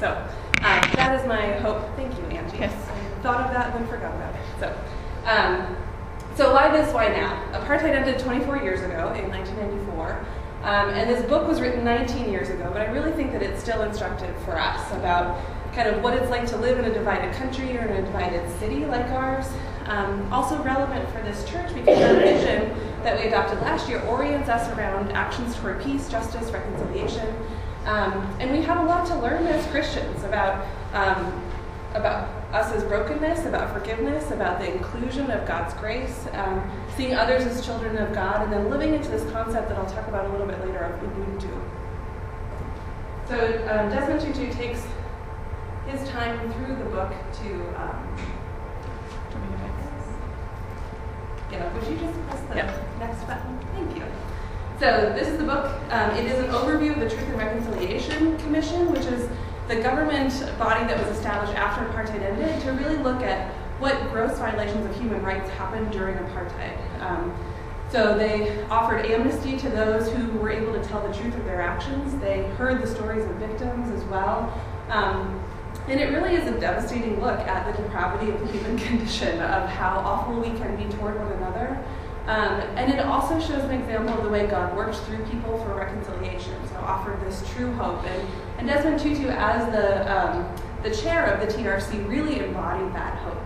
So that is my hope. Thank you, Angie. Yes. I thought of that and then forgot about it. So why this, why now? Apartheid ended 24 years ago in 1994. And this book was written 19 years ago, but I really think that it's still instructive for us about kind of what it's like to live in a divided country or in a divided city like ours. Also relevant for this church because our vision that we adopted last year orients us around actions toward peace, justice, reconciliation. And we have a lot to learn as Christians about us as brokenness, about forgiveness, about the inclusion of God's grace, seeing others as children of God, and then living into this concept that I'll talk about a little bit later of Ubuntu. So Desmond Tutu takes his time through the book to would you just press the next button? Thank you. So this is the book. It is an overview of the Truth and Reconciliation Commission, which is the government body that was established after apartheid ended to really look at what gross violations of human rights happened during apartheid. So they offered amnesty to those who were able to tell the truth of their actions. They heard the stories of victims as well. And it really is a devastating look at the depravity of the human condition, of how awful we can be toward one another. And it also shows an example of the way God works through people for reconciliation, so offered this true hope. And Desmond Tutu, as the chair of the TRC, really embodied that hope.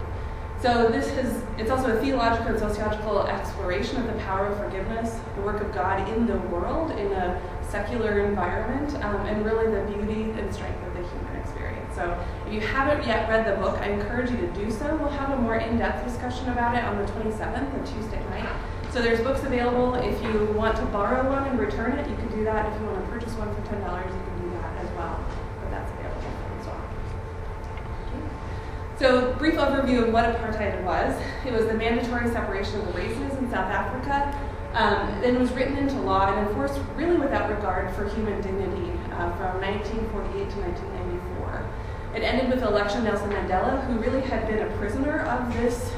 So it's also a theological and sociological exploration of the power of forgiveness, the work of God in the world, in a secular environment, and really the beauty and strength of the human experience. So if you haven't yet read the book, I encourage you to do so. We'll have a more in-depth discussion about it on the 27th, on Tuesday night. So there's books available. If you want to borrow one and return it, you can do that. If you want to purchase one for $10, you can do that as well. But that's available as well. So brief overview of what apartheid was. It was the mandatory separation of the races in South Africa. It was written into law and enforced really without regard for human dignity from 1948 to 1994. It ended with the election of Nelson Mandela, who really had been a prisoner of this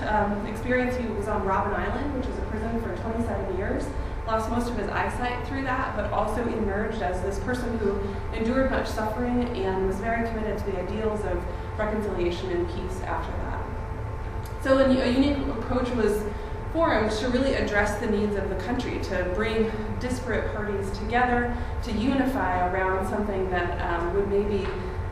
experience. He was on Robben Island, which was a prison for 27 years, lost most of his eyesight through that, but also emerged as this person who endured much suffering and was very committed to the ideals of reconciliation and peace after that. So a unique approach was formed to really address the needs of the country, to bring disparate parties together, to unify around something that would maybe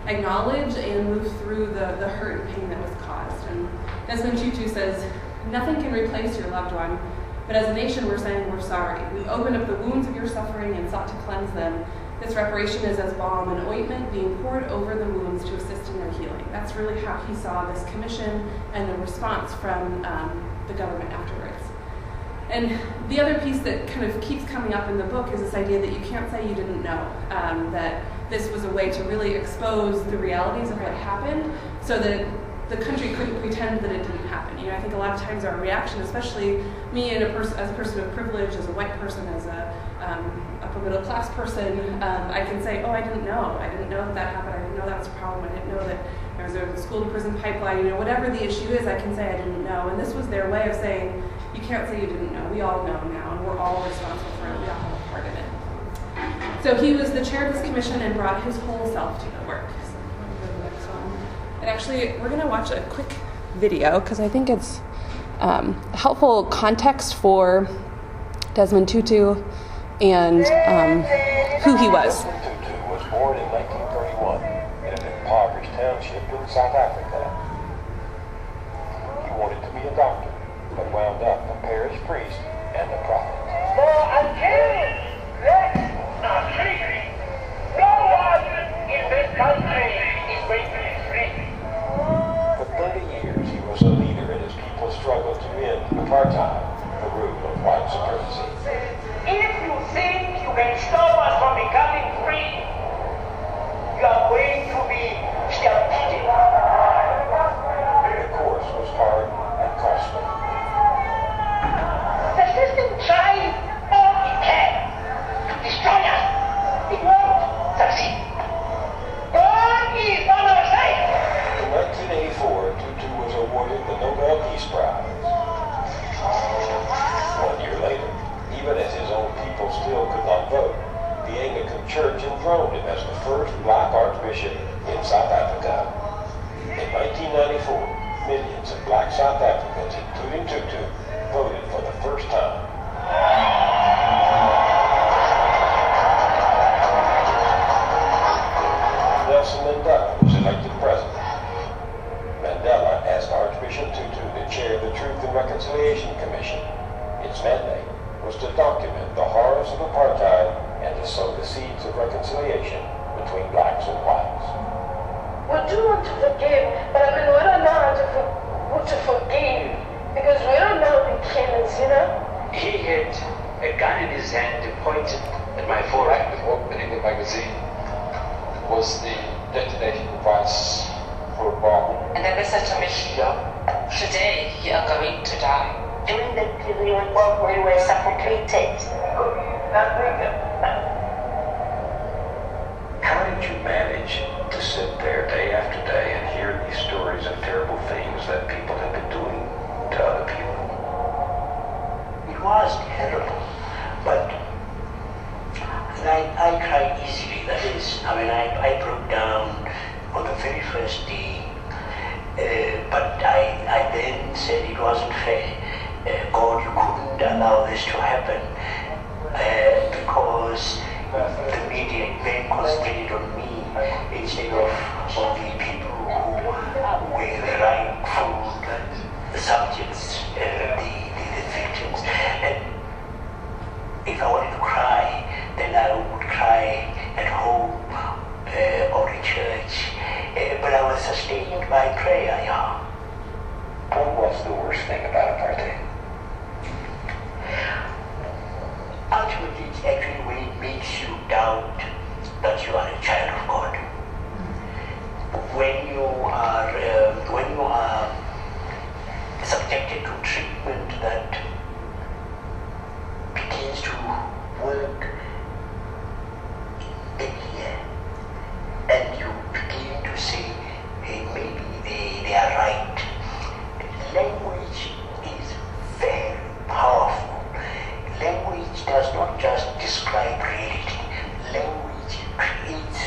acknowledge and move through the hurt and pain that was caused. And Desmond Tutu says, nothing can replace your loved one, but as a nation we're saying we're sorry. We opened up the wounds of your suffering and sought to cleanse them. This reparation is as balm and ointment being poured over the wounds to assist in their healing. That's really how he saw this commission and the response from the government afterwards. And the other piece that kind of keeps coming up in the book is this idea that you can't say you didn't know, that this was a way to really expose the realities of what happened so that the country couldn't pretend that it didn't happen. You know, I think a lot of times our reaction, especially me and as a person of privilege, as a white person, as a upper middle class person, I can say, oh, I didn't know that happened. I didn't know that was a problem. I didn't know that there was a school to prison pipeline. You know, whatever the issue is, I can say I didn't know. And this was their way of saying, you can't say you didn't know. We all know now, and we're all responsible for it. We all have a part in it. So he was the chair of this commission and brought his whole self to the work. So I'm going to go to the next one. And actually, we're going to watch a quick video because I think it's helpful context for Desmond Tutu and who he was. Desmond Tutu was born in 1931 in an impoverished township in South Africa. He wanted to be a doctor, but wound up a parish priest and a prophet. For until not slavery, no one in this country is going to be free. For 30 years, he was a leader in his people's struggle to end apartheid, the rule of white supremacy. If you think you can stop us from becoming free, you are going to be stampeded. The course was hard and costly. The system tried all it can to destroy us. It won't succeed. God is on our side. In 1984, Tutu was awarded the Nobel Peace Prize. 1 year later, even as his own people still could not vote, the Anglican Church enthroned him as the first black Archbishop in South Africa. In 1994, millions of black South Africans, including Tutu, voted for the first time. Nelson Mandela was elected president. Mandela asked Archbishop Tutu to chair the Truth and Reconciliation Commission. Its mandate was to document the horrors of apartheid and to sow the seeds of reconciliation between blacks and whites. We do want to forgive, but I mean, we don't know how to forgive because we don't know the killers, you know? He had a gun in his hand and pointed at my forehead. Opening the magazine was the detonating device for a bomb. And then they said to me, today you are going to die. During that period we were suffocated. How did you manage to sit there day after day and hear these stories of terrible things that people have been doing to other people? It was terrible, but I cried easily. That is, I mean, I broke down on the very first day, but I then said it wasn't fair. God, you couldn't allow this to happen because the media then concentrated on me instead of on the people who were the rightful subjects, the victims. And if I wanted to cry, then I would cry at home or in church. But I was sustained by prayer, yeah. What was the worst thing about apartheid? Ultimately, it's actually when it makes you doubt that you are a child of God. When you are subjected to treatment that begins to work in here, and you begin to say, hey, maybe they are right. Language is very powerful. Language does not just describe reality. Language creates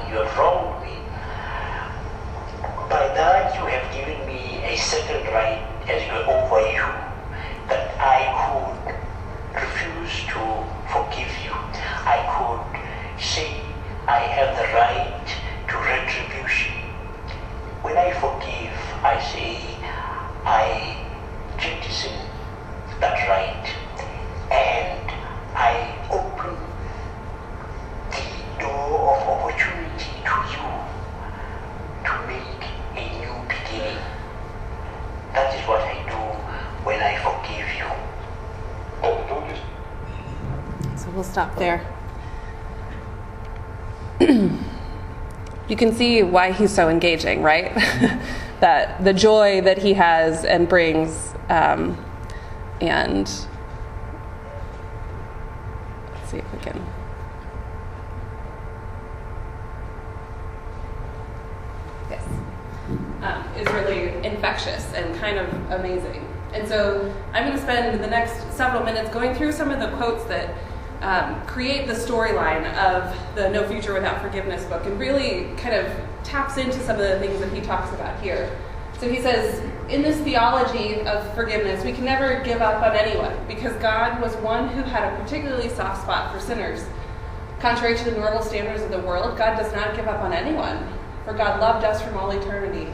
you have wronged me. By that you have given me a second right as over you, that I could refuse to forgive you. I could say I have the right to retribution. When I forgive, I say I jettison that right, and I open the door of opportunity to you to make a new beginning. That is what I do when I forgive you. So we'll stop there. You can see why he's so engaging, right? That the joy that he has and brings, and let's see if we can. Yes, is really infectious and kind of amazing. And so I'm going to spend the next several minutes going through some of the quotes that create the storyline of the No Future Without Forgiveness book, and really kind of taps into some of the things that he talks about here. So he says, in this theology of forgiveness, we can never give up on anyone, because God was one who had a particularly soft spot for sinners. Contrary to the normal standards of the world, God does not give up on anyone, for God loved us from all eternity,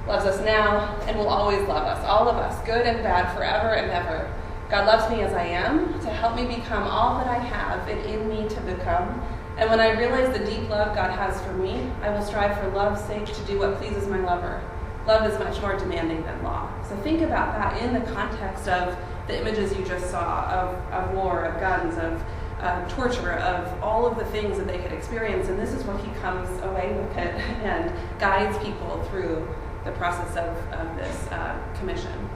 loves us now, and will always love us, all of us, good and bad, forever and ever. God loves me as I am, to help me become all that I have and in me to become. And when I realize the deep love God has for me, I will strive for love's sake to do what pleases my lover. Love is much more demanding than law. So think about that in the context of the images you just saw of war, of guns, of torture, of all of the things that they had experienced. And this is what he comes away with it and guides people through the process of this commission.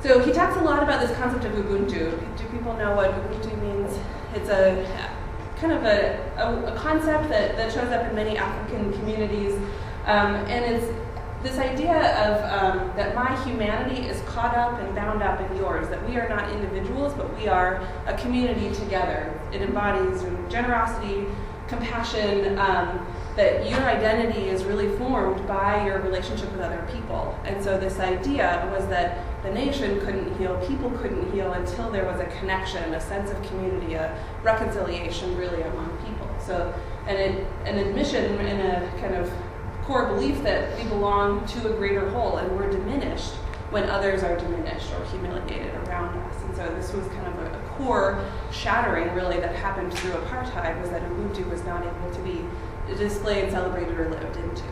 So he talks a lot about this concept of Ubuntu. Do people know what Ubuntu means? It's a kind of a concept that shows up in many African communities, and it's this idea of that my humanity is caught up and bound up in yours, that we are not individuals, but we are a community together. It embodies generosity, compassion, that your identity is really formed by your relationship with other people. And so this idea was that the nation couldn't heal, people couldn't heal until there was a connection, a sense of community, a reconciliation really among people. So an admission and a kind of core belief that we belong to a greater whole and we're diminished when others are diminished or humiliated around us. And so this was kind of a core shattering really that happened through apartheid, was that Ubuntu was not able to be displayed, celebrated, or lived into.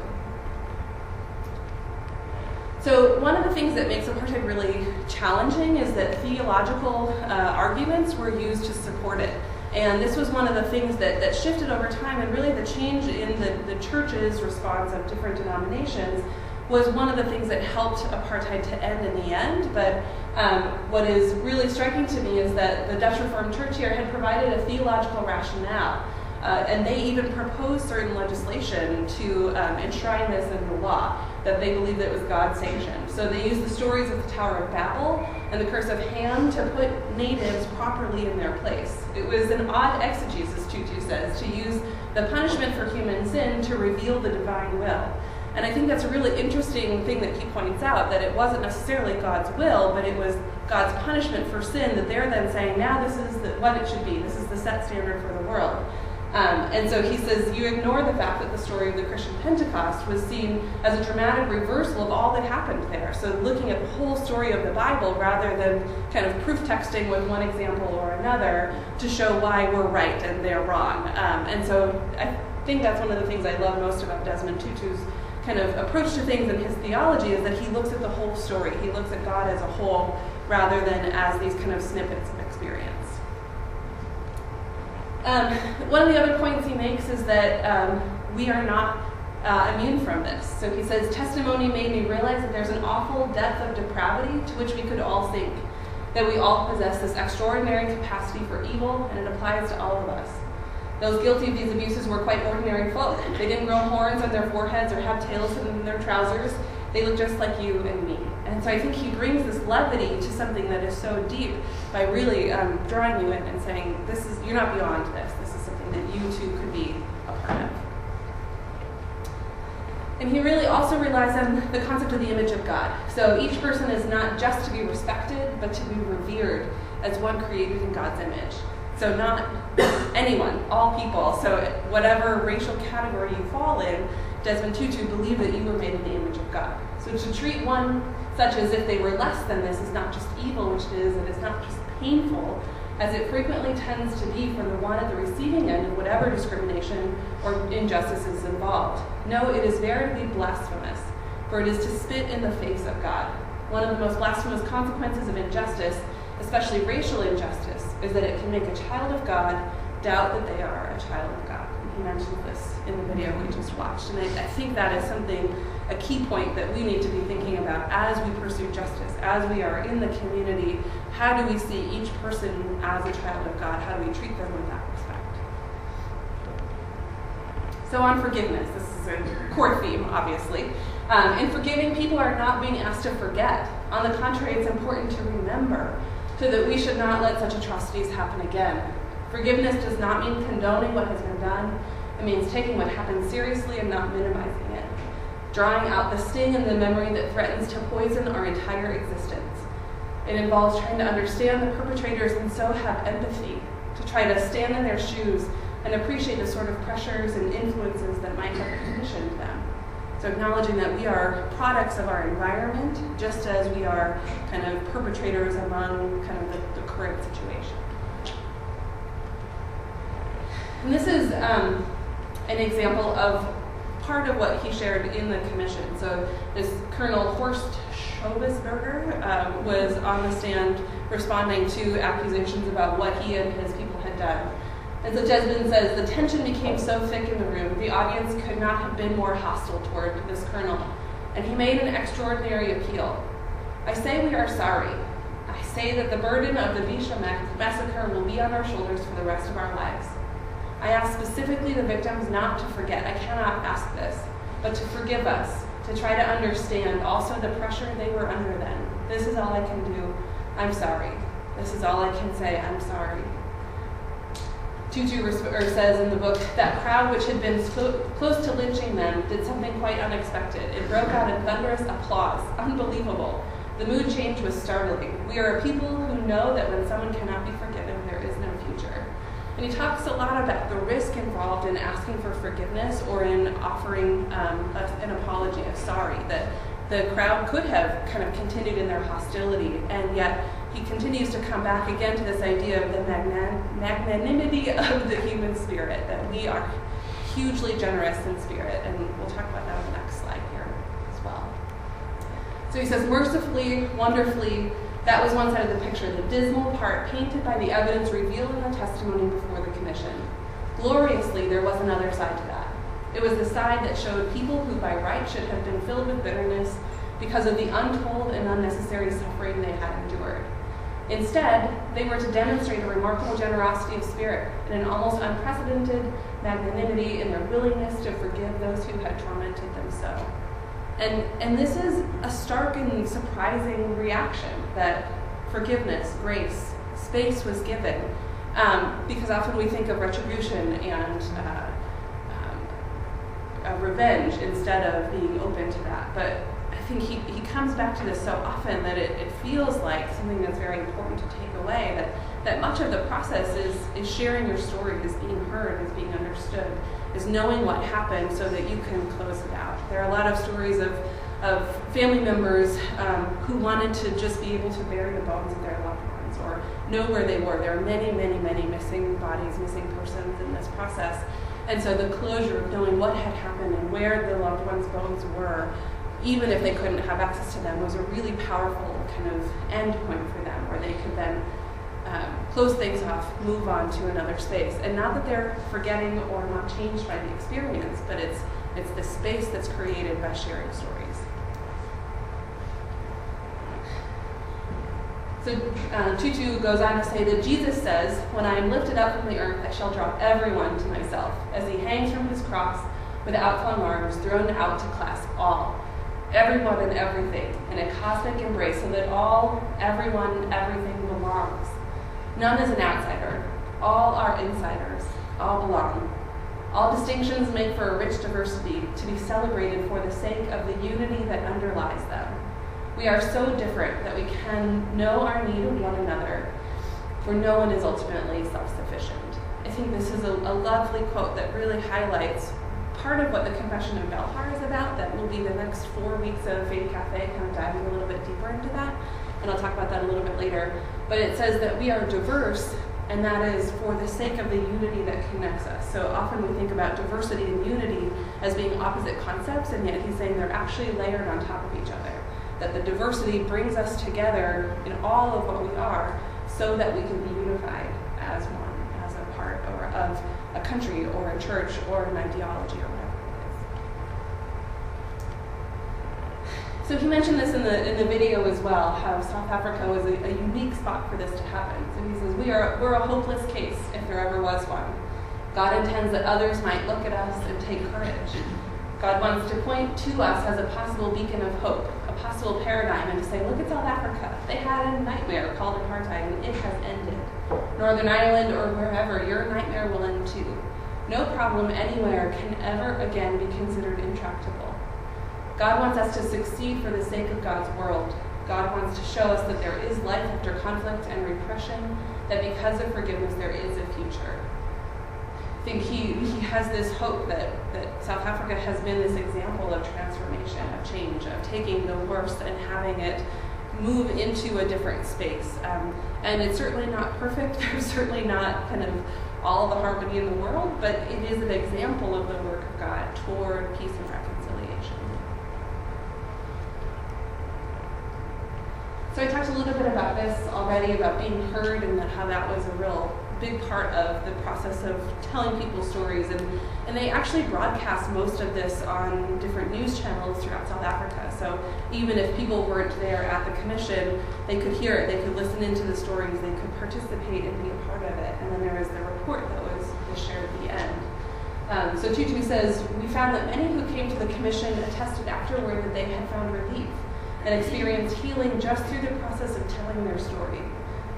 So one of the things that makes apartheid really challenging is that theological arguments were used to support it. And this was one of the things that shifted over time, and really the change in the church's response of different denominations was one of the things that helped apartheid to end in the end. But what is really striking to me is that the Dutch Reformed Church here had provided a theological rationale. And they even proposed certain legislation to enshrine this in the law, that they believed that it was God-sanctioned. So they used the stories of the Tower of Babel and the curse of Ham to put natives properly in their place. It was an odd exegesis, Tutu says, to use the punishment for human sin to reveal the divine will. And I think that's a really interesting thing that he points out, that it wasn't necessarily God's will, but it was God's punishment for sin, that they're then saying, now this is what it should be. This is the set standard for the world. And so he says, you ignore the fact that the story of the Christian Pentecost was seen as a dramatic reversal of all that happened there. So looking at the whole story of the Bible rather than kind of proof texting with one example or another to show why we're right and they're wrong. And so I think that's one of the things I love most about Desmond Tutu's kind of approach to things and his theology, is that he looks at the whole story. He looks at God as a whole rather than as these kind of snippets of experience. One of the other points he makes is that we are not immune from this. So he says, testimony made me realize that there's an awful depth of depravity to which we could all sink, that we all possess this extraordinary capacity for evil, and it applies to all of us. Those guilty of these abuses were quite ordinary folk. They didn't grow horns on their foreheads or have tails in their trousers. They look just like you and me. And so I think he brings this levity to something that is so deep by really drawing you in and saying, you're not beyond this. This is something that you too could be a part And he really also relies on the concept of the image of God. So each person is not just to be respected, but to be revered as one created in God's image. So not anyone, all people. So whatever racial category you fall in, Desmond Tutu believed that you were made in the image of God. So to treat one such as if they were less than this is not just evil, which it is not just painful, as it frequently tends to be for the one at the receiving end of whatever discrimination or injustice is involved. No, it is veritably blasphemous, for it is to spit in the face of God. One of the most blasphemous consequences of injustice, especially racial injustice, is that it can make a child of God doubt that they are a child of God. And he mentioned this in the video we just watched. And I think that is a key point that we need to be thinking about as we pursue justice, as we are in the community. How do we see each person as a child of God? How do we treat them with that respect? So on forgiveness, this is a core theme, obviously. In forgiving, people are not being asked to forget. On the contrary, it's important to remember so that we should not let such atrocities happen again. Forgiveness does not mean condoning what has been done. It means taking what happened seriously and not minimizing it, drawing out the sting and the memory that threatens to poison our entire existence. It involves trying to understand the perpetrators and so have empathy, to try to stand in their shoes and appreciate the sort of pressures and influences that might have conditioned them. So acknowledging that we are products of our environment, just as we are kind of perpetrators among kind of the current situation. And this is an example of part of what he shared in the commission. So this Colonel Horst Schobesberger was on the stand responding to accusations about what he and his people had done. And so Desmond says, the tension became so thick in the room, the audience could not have been more hostile toward this colonel. And he made an extraordinary appeal. I say we are sorry. I say that the burden of the Bisha massacre will be on our shoulders for the rest of our lives. I ask specifically the victims not to forget. I cannot ask this, but to forgive us, to try to understand also the pressure they were under then. This is all I can do. I'm sorry. This is all I can say. I'm sorry. Tutu says in the book, that crowd which had been close to lynching them did something quite unexpected. It broke out in thunderous applause. Unbelievable. The mood change was startling. We are a people who know that when someone cannot be forgiven, there is no future. And he talks a lot about the risk involved in asking for forgiveness or in offering an apology, a sorry, that the crowd could have kind of continued in their hostility, and yet he continues to come back again to this idea of the magnanimity of the human spirit, that we are hugely generous in spirit, and we'll talk about that on the next slide here as well. So he says, mercifully, wonderfully, that was one side of the picture, the dismal part painted by the evidence revealed in the testimony before the commission. Gloriously, there was another side to that. It was the side that showed people who by right should have been filled with bitterness because of the untold and unnecessary suffering they had endured. Instead, they were to demonstrate a remarkable generosity of spirit and an almost unprecedented magnanimity in their willingness to forgive those who had tormented them so. And this is a stark and surprising reaction, that forgiveness, grace, space was given, because often we think of retribution and revenge instead of being open to that. But I think he comes back to this so often that it feels like something that's very important to take away, that much of the process is sharing your story, is being heard, is being understood, is knowing what happened so that you can close it out. There are a lot of stories of family members who wanted to just be able to bury the bones of their loved ones or know where they were. There are many, many, many missing bodies, missing persons in this process. And so the closure of knowing what had happened and where the loved one's bones were, even if they couldn't have access to them, was a really powerful kind of end point for them, where they could then close things off, move on to another space. And not that they're forgetting or not changed by the experience, but it's the space that's created by sharing stories. So Tutu goes on to say that Jesus says, when I am lifted up from the earth, I shall draw everyone to myself, as he hangs from his cross with outflung arms, thrown out to clasp all, everyone and everything, in a cosmic embrace, so that all, everyone, everything belongs. None is an outsider. All are insiders. All belong. All distinctions make for a rich diversity to be celebrated for the sake of the unity that underlies them. We are so different that we can know our need of one another, for no one is ultimately self-sufficient. I think this is a lovely quote that really highlights part of what the Confession of Belhar is about. That will be the next 4 weeks of Faith Cafe, kind of diving a little bit deeper into that, and I'll talk about that a little bit later. But it says that we are diverse, and that is for the sake of the unity that connects us. So often we think about diversity and unity as being opposite concepts, and yet he's saying they're actually layered on top of each other. That the diversity brings us together in all of what we are so that we can be unified as one, as a part or of a country or a church or an ideology or whatever it is. So he mentioned this in the video as well, how South Africa was a unique spot for this to happen. So he says, we're a hopeless case if there ever was one. God intends that others might look at us and take courage. God wants to point to us as a possible beacon of hope, a possible paradigm, and to say, look at South Africa. They had a nightmare called apartheid, and it has ended. Northern Ireland or wherever, your nightmare will end too. No problem anywhere can ever again be considered intractable. God wants us to succeed for the sake of God's world. God wants to show us that there is life after conflict and repression, that because of forgiveness there is a future. I think he has this hope that South Africa has been this example of transformation, of change, of taking the worst and having it move into a different space. And it's certainly not perfect. There's certainly not kind of all the harmony in the world, but it is an example of the work of God toward peace and reconciliation. So I talked a little bit about this already, about being heard, and how that was a real big part of the process of telling people stories. And they actually broadcast most of this on different news channels throughout South Africa. So even if people weren't there at the commission, they could hear it, they could listen into the stories, they could participate and be a part of it. And then there was the report that was shared at the end. So Tutu says, we found that many who came to the commission attested afterward that they had found relief and experienced healing just through the process of telling their story.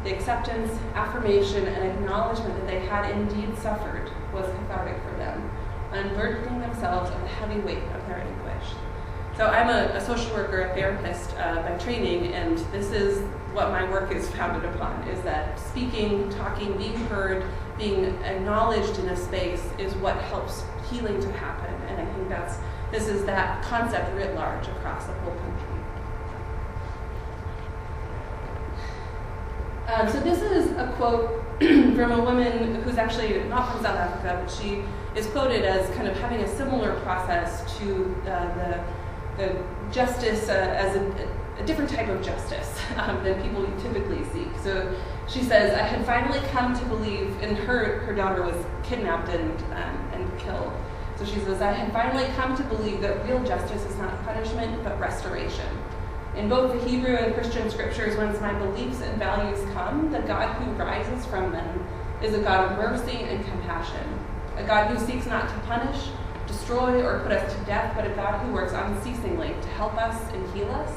The acceptance, affirmation, and acknowledgement that they had indeed suffered was cathartic for them, unburdening themselves of the heavy weight of their anguish. So I'm a social worker, a therapist by training, and this is what my work is founded upon, is that speaking, talking, being heard, being acknowledged in a space is what helps healing to happen. And I think this is that concept writ large across the whole country. So this is a quote from a woman who's actually not from South Africa, but she is quoted as kind of having a similar process to the justice as a different type of justice than people typically seek. So she says, I had finally come to believe, and her daughter was kidnapped and killed. So she says, I had finally come to believe that real justice is not punishment, but restoration. In both the Hebrew and Christian scriptures, whence my beliefs and values come, the God who rises from them is a God of mercy and compassion, a God who seeks not to punish, destroy, or put us to death, but a God who works unceasingly to help us and heal us,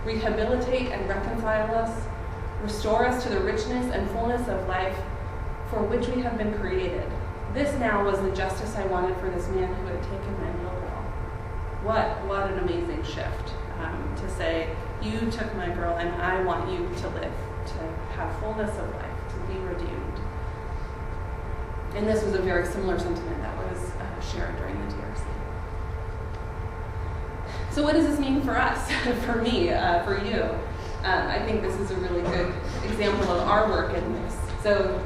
rehabilitate and reconcile us, restore us to the richness and fullness of life for which we have been created. This now was the justice I wanted for this man who had taken my little girl. What an amazing shift. To say, you took my girl and I want you to live, to have fullness of life, to be redeemed. And this was a very similar sentiment that was shared during the DRC. So what does this mean for us, for me, for you? I think this is a really good example of our work in this. So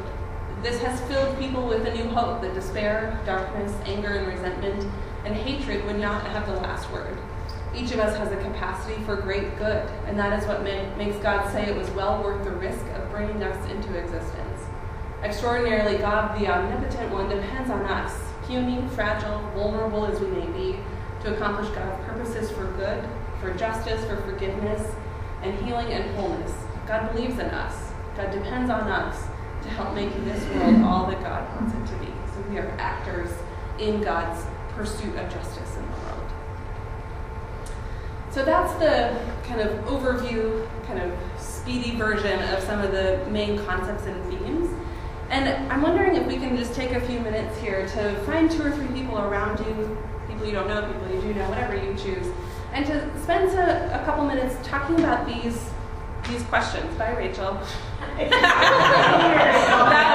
this has filled people with a new hope that despair, darkness, anger, and resentment, and hatred would not have the last word. Each of us has a capacity for great good, and that is what makes God say it was well worth the risk of bringing us into existence. Extraordinarily, God, the omnipotent one, depends on us, puny, fragile, vulnerable as we may be, to accomplish God's purposes for good, for justice, for forgiveness, and healing and wholeness. God believes in us. God depends on us to help make this world all that God wants it to be. So we are actors in God's pursuit of justice in the world. So that's the kind of overview, kind of speedy version of some of the main concepts and themes. And I'm wondering if we can just take a few minutes here to find 2 or 3 people around you, people you don't know, people you do know, whatever you choose, and to spend a couple minutes talking about these questions. Bye, Rachel. That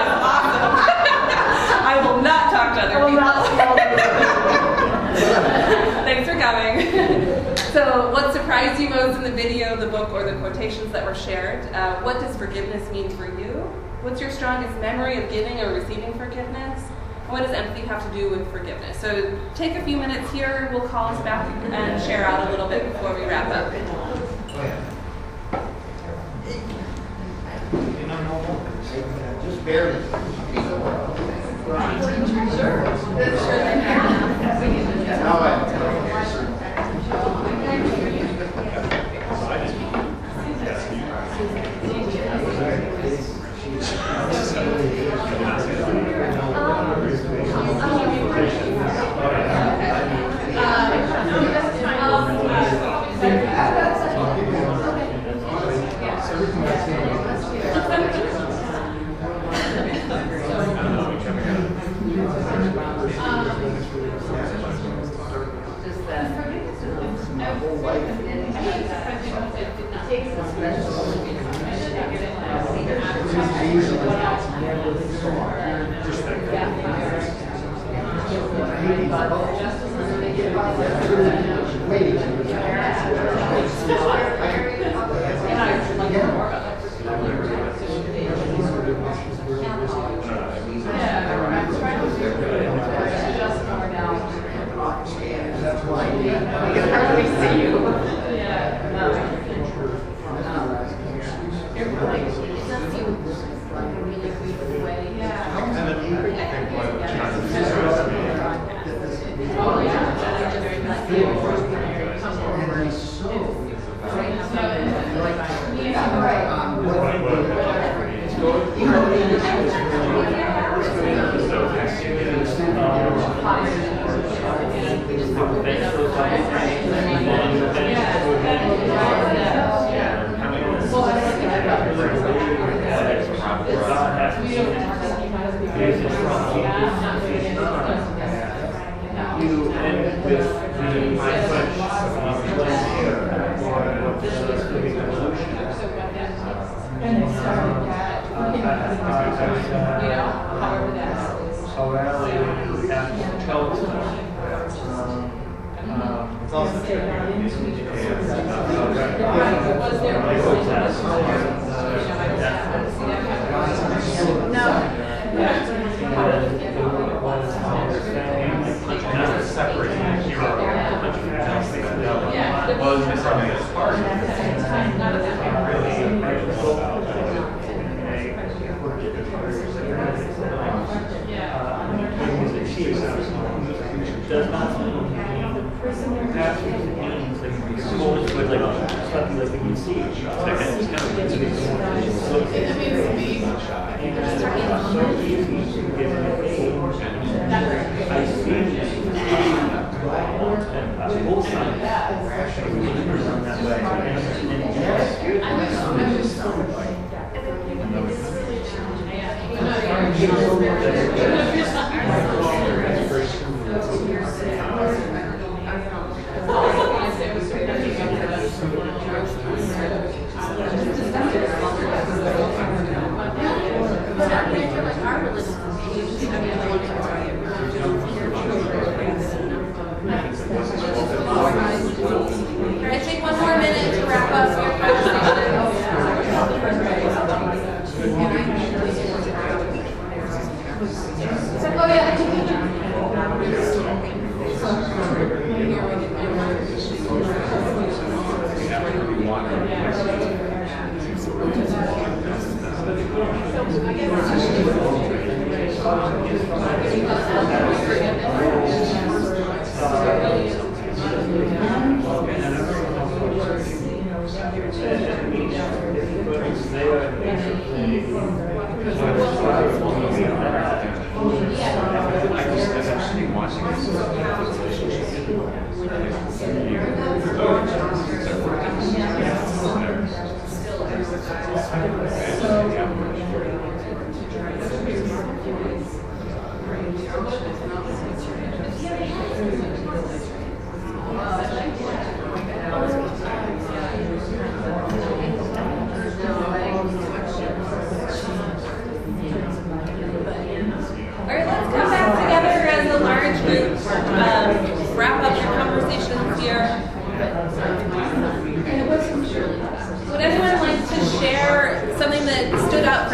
was awesome. I will not talk to other people. Thanks for coming. So, what surprised you most in the video, the book, or the quotations that were shared? What does forgiveness mean for you? What's your strongest memory of giving or receiving forgiveness? And what does empathy have to do with forgiveness? So, take a few minutes here. We'll call us back and share out a little bit before we wrap up. Just barely.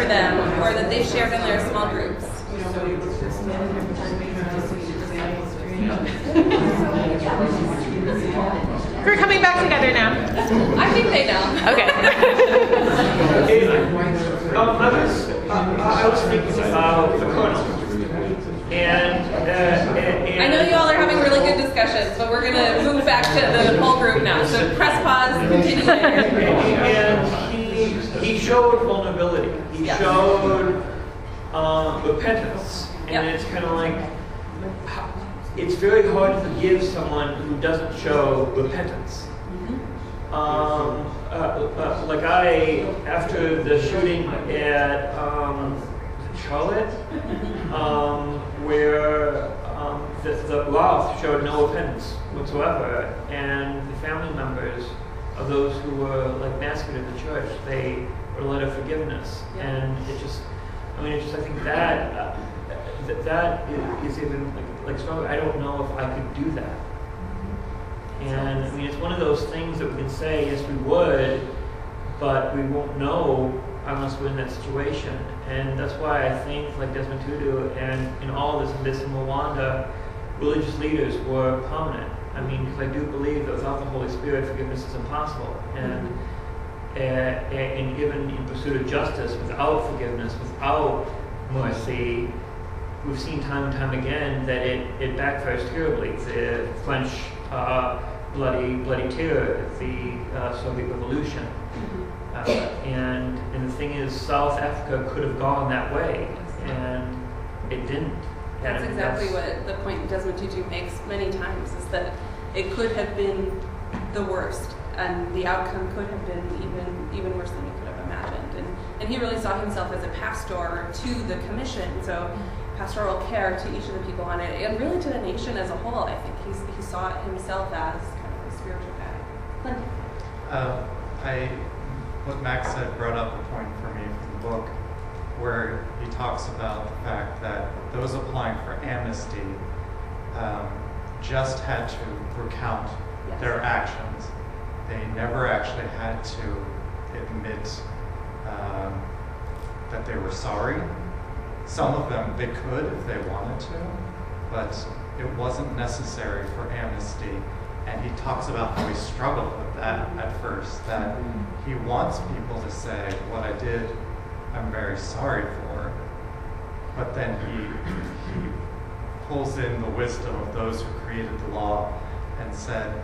for them or that they've shared in their small groups. We're coming back together now. I think they know. Okay. I was thinking about the Condoning. And I know you all are having really good discussions, but we're going to move back to the whole group now. So press pause, continue later. And he showed vulnerability. He showed repentance. And it's kind of like, it's very hard to forgive someone who doesn't show repentance. Like after the shooting at Charlotte, where the Roth showed no repentance whatsoever, and the family members of those who were like massacred in the church, they wrote a letter of forgiveness, and I think that is even like strong. I don't know if I could do that. And I mean, it's one of those things that we can say, yes, we would, but we won't know unless we're in that situation. And that's why I think, like Desmond Tutu and in all this in Rwanda, religious leaders were prominent. I mean, because I do believe that without the Holy Spirit, forgiveness is impossible. And even in pursuit of justice, without forgiveness, without mercy, we've seen time and time again that it backfires terribly. The French bloody terror, the Soviet Revolution. And the thing is, South Africa could have gone that way, and it didn't. That's exactly what the point Desmond Tutu makes many times, is that it could have been the worst, and the outcome could have been even worse than we could have imagined. And he really saw himself as a pastor to the commission, so pastoral care to each of the people on it, and really to the nation as a whole. I think he saw himself as kind of a spiritual guide. What Max said brought up a point for me from the book, where he talks about the fact that those applying for amnesty just had to recount their actions. They never actually had to admit that they were sorry. Some of them, they could if they wanted to, but it wasn't necessary for amnesty. And he talks about how he struggled with that at first, that he wants people to say, what I did, I'm very sorry for. But then he pulls in the wisdom of those who created the law and said,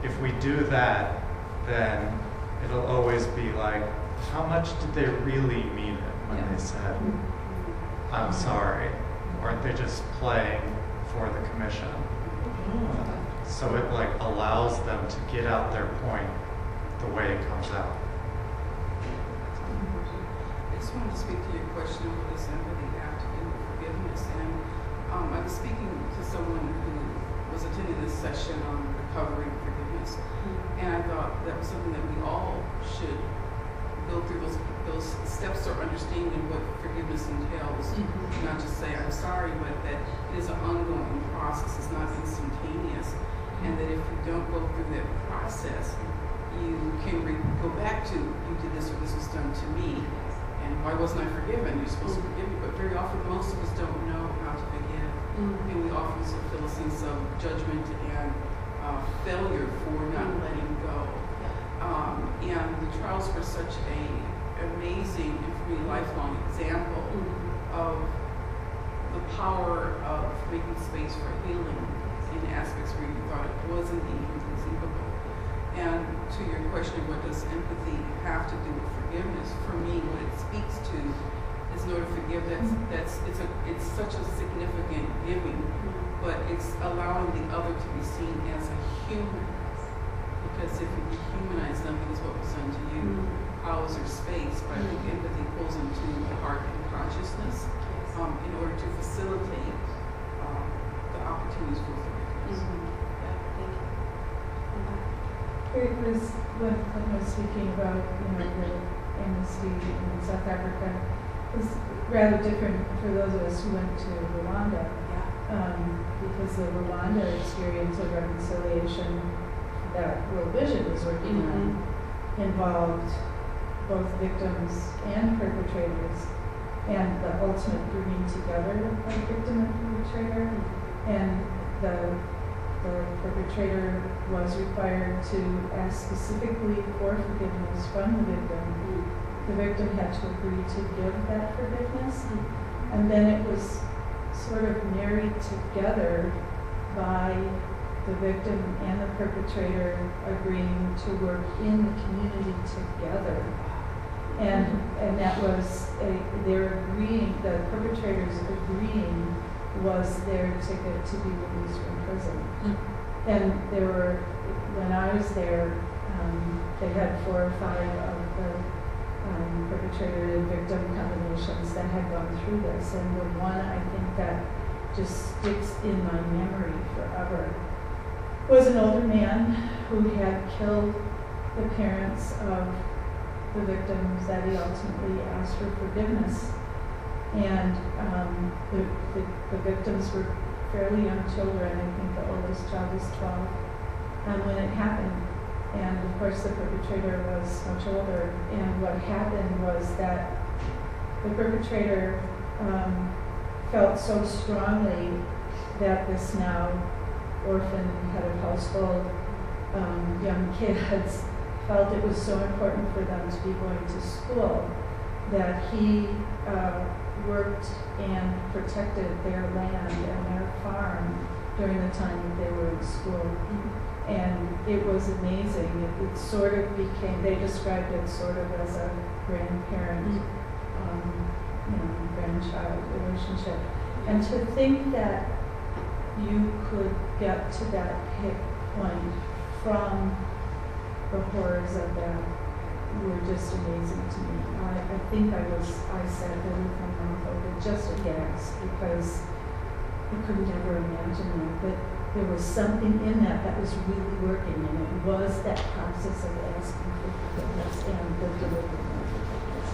if we do that, then it'll always be like, how much did they really mean it when they said, I'm sorry? Or aren't they just playing for the commission? So it like allows them to get out their point the way it comes out. I just wanted to speak to your question of what does empathy have to do with forgiveness. And I was speaking to someone who was attending this session on recovery and forgiveness, and I thought that was something that we all should go through those steps of understanding what forgiveness entails. Not just say I'm sorry, but that it is an ongoing process. It's not instantaneous. And that if you don't go through that process, you can go back to, you did this or this was done to me, and why wasn't I forgiven? You're supposed to forgive me, but very often most of us don't know how to forgive. And we often sort of feel a sense of judgment and failure for not letting go. And the trials were such an amazing and for me lifelong example of the power of making space for healing in aspects where you thought it wasn't even conceivable. And to your question, what does empathy have to do with forgiveness? For me, what it speaks to is in order to forgive, it's such a significant giving, but it's allowing the other to be seen as a human. Because if you dehumanize them, because what was done to you, how is there space? But I think empathy pulls into the heart and consciousness in order to facilitate the opportunities for forgiveness. It was when I was speaking about the amnesty in South Africa, it was rather different for those of us who went to Rwanda, because the Rwanda experience of reconciliation that World Vision was working on involved both victims and perpetrators and the ultimate bringing together of victim and perpetrator. And the perpetrator was required to ask specifically for forgiveness from the victim. The victim had to agree to give that forgiveness, and then it was sort of married together by the victim and the perpetrator agreeing to work in the community together. And that was, their agreeing, the perpetrators agreeing was their ticket to be released from prison. And there were, when I was there, they had 4 or 5 of the perpetrator and victim combinations that had gone through this. And the one I think that just sticks in my memory forever was an older man who had killed the parents of the victims that he ultimately asked for forgiveness. And the victims were fairly young children. I think the oldest child was 12 when it happened. And of course the perpetrator was much older. And what happened was that the perpetrator felt so strongly that this now orphan head of household young kids felt it was so important for them to be going to school that he worked and protected their land and their farm during the time that they were in school. And it was amazing. It sort of became, they described it sort of as a grandparent, grandchild relationship. And to think that you could get to that point from the horrors of that were just amazing to me. I think I sat there with my mouth open just aghast because I could never imagine that. But there was something in that was really working, and it was that process of asking for forgiveness and the delivering of forgiveness.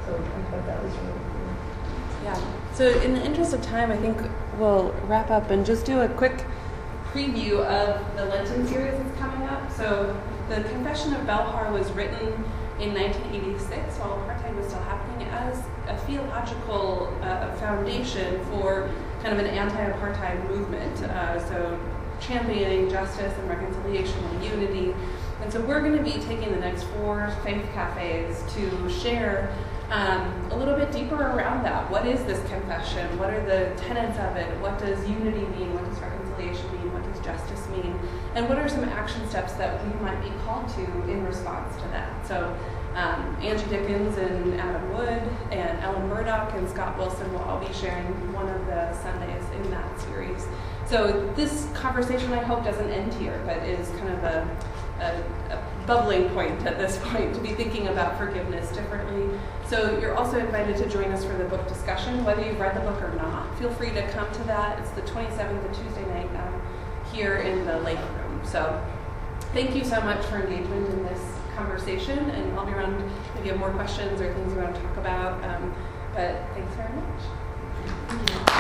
So I thought that was really cool. Yeah. So in the interest of time, I think we'll wrap up and just do a quick preview of the Lenten series that's coming up. So the Confession of Belhar was written in 1986 while apartheid was still happening as a theological foundation for kind of an anti-apartheid movement. So championing justice and reconciliation and unity. And so we're going to be taking the next 4 faith cafes to share a little bit deeper around that. What is this confession? What are the tenets of it? What does unity mean? What does reconciliation mean? What does justice mean? And what are some action steps that we might be called to in response to that? So Angie Dickens and Adam Wood and Ellen Murdoch and Scott Wilson will all be sharing one of the Sundays in that series. So this conversation, I hope, doesn't end here, but is kind of a bubbling point at this point to be thinking about forgiveness differently. So you're also invited to join us for the book discussion, whether you've read the book or not. Feel free to come to that. It's the 27th, the Tuesday night here in the Lake Room. So thank you so much for engagement in this conversation, and I'll be around if you have more questions or things you want to talk about. But thanks very much.